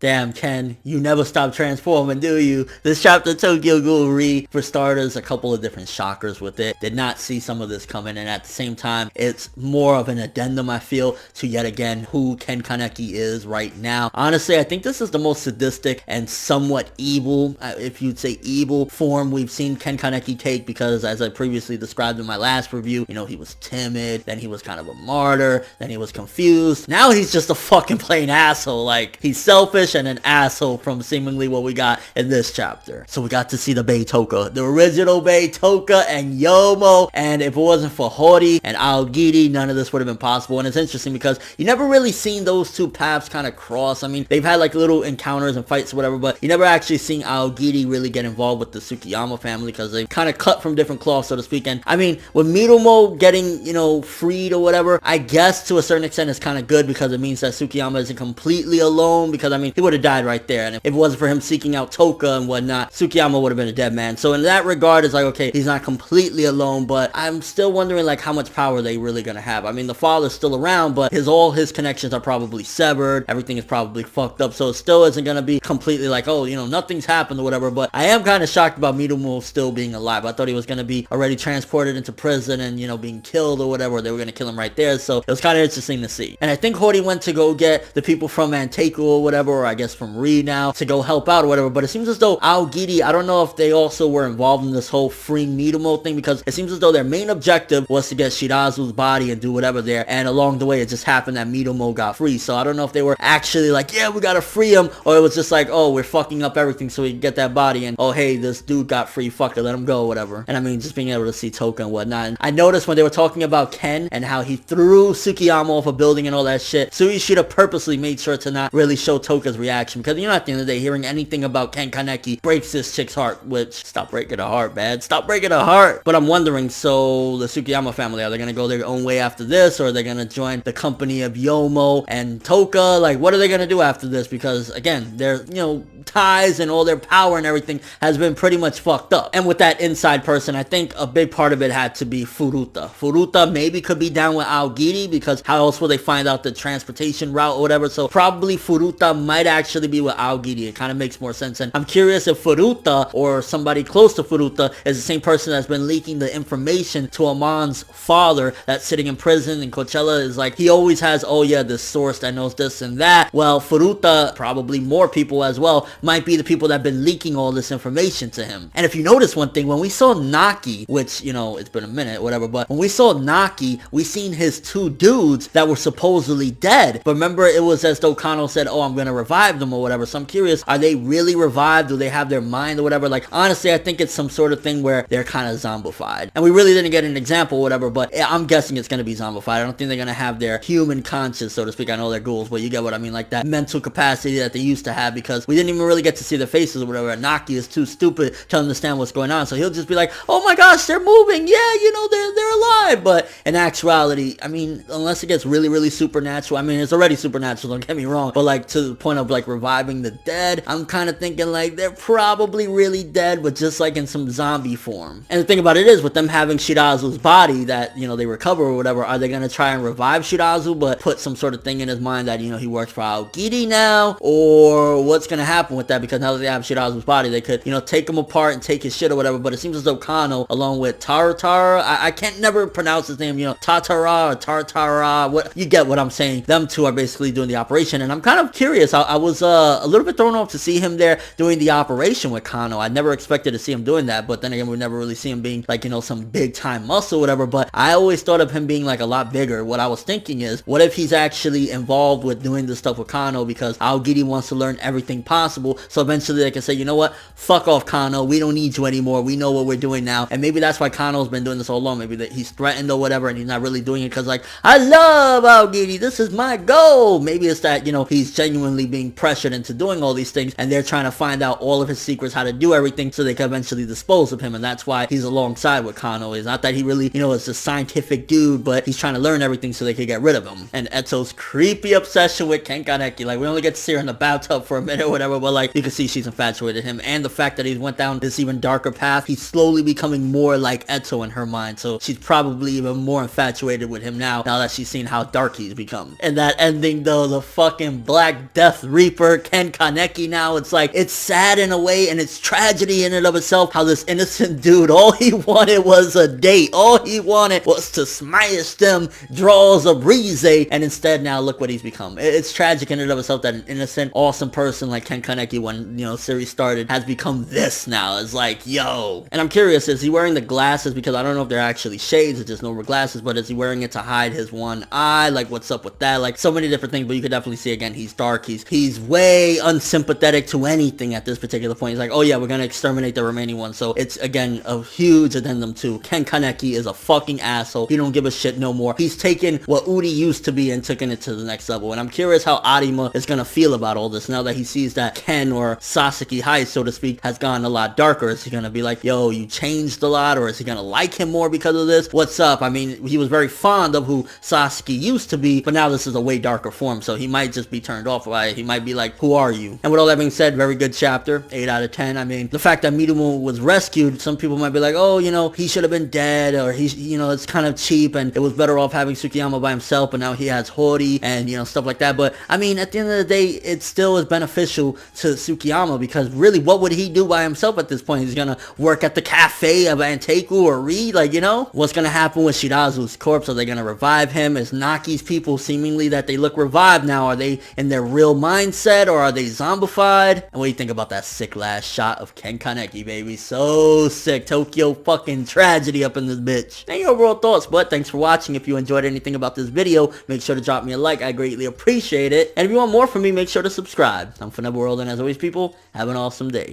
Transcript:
Damn, Ken, you never stop transforming, do you? This chapter Tokyo Ghoul for starters, a couple of different shockers with it. Did not see some of this coming, and at the same time, it's more of an addendum, I feel, to yet again who Ken Kaneki is right now. Honestly, I think this is the most sadistic and somewhat evil, if you'd say evil, form we've seen Ken Kaneki take, because as I previously described in my last review, you know, he was timid, then he was kind of a martyr, then he was confused. Now he's just a fucking plain asshole. Like, he's selfish and an asshole from seemingly what we got in this chapter. So we got to see the Beitoka, the original Beitoka and Yomo, and if it wasn't for Hori and Aogiri, none of this would have been possible. And it's interesting because you never really seen those two paths kind of cross. I mean, they've had like little encounters and fights or whatever, but you never actually seen Aogiri really get involved with the Tsukiyama family because they kind of cut from different cloths, so to speak. And I mean, with Mirumo getting, you know, freed or whatever, I guess to a certain extent it's kind of good because it means that Tsukiyama isn't completely alone, because I mean, he would have died right there. And if it wasn't for him seeking out Toka and whatnot, Tsukiyama would have been a dead man. So in that regard, it's like, okay, he's not completely alone, but I'm still wondering like how much power they really gonna have. I mean, the father's still around, but all his connections are probably severed. Everything is probably fucked up, so it still isn't gonna be completely like, oh, you know, nothing's happened or whatever. But I am kind of shocked about Mirumo still being alive. I thought he was gonna be already transported into prison and, you know, being killed or whatever. They were gonna kill him right there, so it was kind of interesting to see. And I think Hori went to go get the people from Anteiku or whatever, or I guess from Ri now, to go help out or whatever. But it seems as though Aogiri, I don't know if they also were involved in this whole freeing Mirumo thing, because it seems as though their main objective was to get Shirazu's body and do whatever there, and along the way it just happened that Mirumo got free. So I don't know if they were actually like, yeah, we gotta free him, or it was just like, oh, we're fucking up everything so we can get that body, and oh, hey, this dude got free, fuck it, let him go or whatever. And I mean, just being able to see Toka and whatnot. And I noticed when they were talking about Ken and how he threw Tsukiyama off a building and all that shit, Suishida purposely made sure to not really show Toka's reaction, because, you know, at the end of the day, hearing anything about Ken Kaneki breaks this chick's heart, which, stop breaking her heart, man, stop breaking her heart. But I'm wondering, so the Tsukiyama family, are they gonna go their own way after this, or are they gonna join the company of Yomo and Toka? Like, what are they gonna do after this? Because again, their, you know, ties and all their power and everything has been pretty much fucked up. And with that inside person, I think a big part of it had to be Furuta. Furuta maybe could be down with Aogiri, because how else will they find out the transportation route or whatever? So probably Furuta might actually be with Aogiri. It kind of makes more sense. And I'm curious if Furuta or somebody close to Furuta is the same person that's been leaking the information to Amon's father that's sitting in prison. And Coachella is like, he always has, oh yeah, this source that knows this and that. Well, Furuta, probably more people as well, might be the people that have been leaking all this information to him. And if you notice one thing, when we saw Naki, which, you know, it's been a minute, whatever, but when we saw Naki, we seen his two dudes that were supposedly dead. But remember, it was as though Kano said, oh, I'm gonna revive them or whatever. So I'm curious, are they really revived? Do they have their mind or whatever? Like, honestly, I think it's some sort of thing where they're kind of zombified. And we really didn't get an example or whatever, but I'm guessing it's gonna be zombified. I don't think they're gonna have their human conscience, so to speak. I know they're ghouls, but you get what I mean, like that mental capacity that they used to have, because we didn't even really get to see their faces or whatever. Naki is too stupid to understand what's going on, so he'll just be like, oh my gosh, they're moving, yeah, you know, they're alive. But in actuality, I mean, unless it gets really, really supernatural, I mean, it's already supernatural, don't get me wrong, but like to the point of like reviving the dead, I'm kind of thinking like they're probably really dead, but just like in some zombie form. And the thing about it is, with them having Shirazu's body that, you know, they recover or whatever, are they gonna try and revive Shirazu but put some sort of thing in his mind that, you know, he works for Aogiri now? Or what's gonna happen with that? Because now that they have Shirazu's body, they could, you know, take him apart and take his shit or whatever. But it seems as though Kano, along with Taratara, I can't never pronounce his name, you know, Tatara or Tartara, what, you get what I'm saying. Them two are basically doing the operation, and I'm kind of curious. I was a little bit thrown off to see him there doing the operation with Kano. I never expected to see him doing that, but then again, we never really see him being like, you know, some big time muscle or whatever. But I always thought of him being like a lot bigger. What I was thinking is, what if he's actually involved with doing this stuff with Kano because Aogiri wants to learn everything possible, so eventually they can say, you know what, fuck off, Kano, we don't need you anymore, we know what we're doing now. And maybe that's why Kano's been doing this all along. Maybe that he's threatened or whatever, and he's not really doing it because, like, I love Aogiri, this is my goal. Maybe it's that, you know, he's genuinely being pressured into doing all these things, and they're trying to find out all of his secrets, how to do everything, so they can eventually dispose of him. And that's why he's alongside with Kano. It's not that he really, you know, is a scientific dude, but he's trying to learn everything so they can get rid of him. And Etsu's creepy obsession with Ken Kaneki, like, we only get to see her in the bathtub for a minute or whatever, but but like you can see she's infatuated with him, and the fact that he went down this even darker path, he's slowly becoming more like Eto in her mind, so she's probably even more infatuated with him now that she's seen how dark he's become. And that ending though, the fucking Black Death Reaper, Kaneki now, it's like, it's sad in a way, and it's tragedy in and of itself, how this innocent dude, all he wanted was a date, all he wanted was to smash them draws of Rize, and instead now look what he's become. It's tragic in and of itself that an innocent, awesome person like Kaneki, when, you know, series started, has become this now. It's like, yo. And I'm curious, is he wearing the glasses, because I don't know if they're actually shades or just normal glasses, but is he wearing it to hide his one eye? Like, what's up with that? Like, so many different things, but you could definitely see, again, he's dark, he's way unsympathetic to anything at this particular point. He's like, oh yeah, we're gonna exterminate the remaining ones. So it's, again, a huge addendum to Kaneki is a fucking asshole. He don't give a shit no more. He's taken what Uri used to be and taken it to the next level. And I'm curious how Arima is gonna feel about all this now that he sees that Ken, or Sasaki High, so to speak, has gone a lot darker. Is he gonna be like, yo, you changed a lot, or is he gonna like him more because of this? What's up? I mean, he was very fond of who Sasaki used to be, but now this is a way darker form, so he might just be turned off by it. He might be like, who are you? And with all that being said, very good chapter, 8 out of 10. I mean, the fact that Mirumo was rescued, some people might be like, oh, you know, he should have been dead, or he's, you know, it's kind of cheap, and it was better off having Tsukiyama by himself, but now he has Hori, and, you know, stuff like that. But, I mean, at the end of the day, it still is beneficial to Tsukiyama, because really, what would he do by himself at this point? He's gonna work at the cafe of Anteiku or Reed, like, you know? What's gonna happen with Shirazu's corpse? Are they gonna revive him? Is Naki's people seemingly that they look revived now? Are they in their real mindset, or are they zombified? And what do you think about that sick last shot of Ken Kaneki, baby? So sick. Tokyo fucking tragedy up in this bitch. And your overall thoughts, but thanks for watching. If you enjoyed anything about this video, make sure to drop me a like. I greatly appreciate it. And if you want more from me, make sure to subscribe. I'm ForneverWorld, and as always, people, have an awesome day.